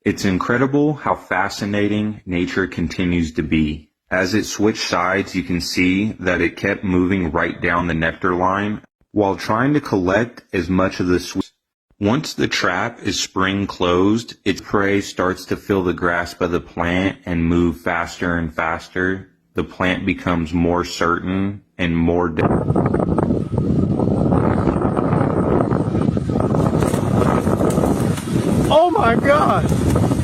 It's incredible how fascinating nature continues to be. As it switched sides, you can see that it kept moving right down the nectar line while trying to collect as much of the sweet. Once the trap is spring closed, its prey starts to feel the grasp of the plant and move faster and faster. The plant becomes more certain and more Oh my God!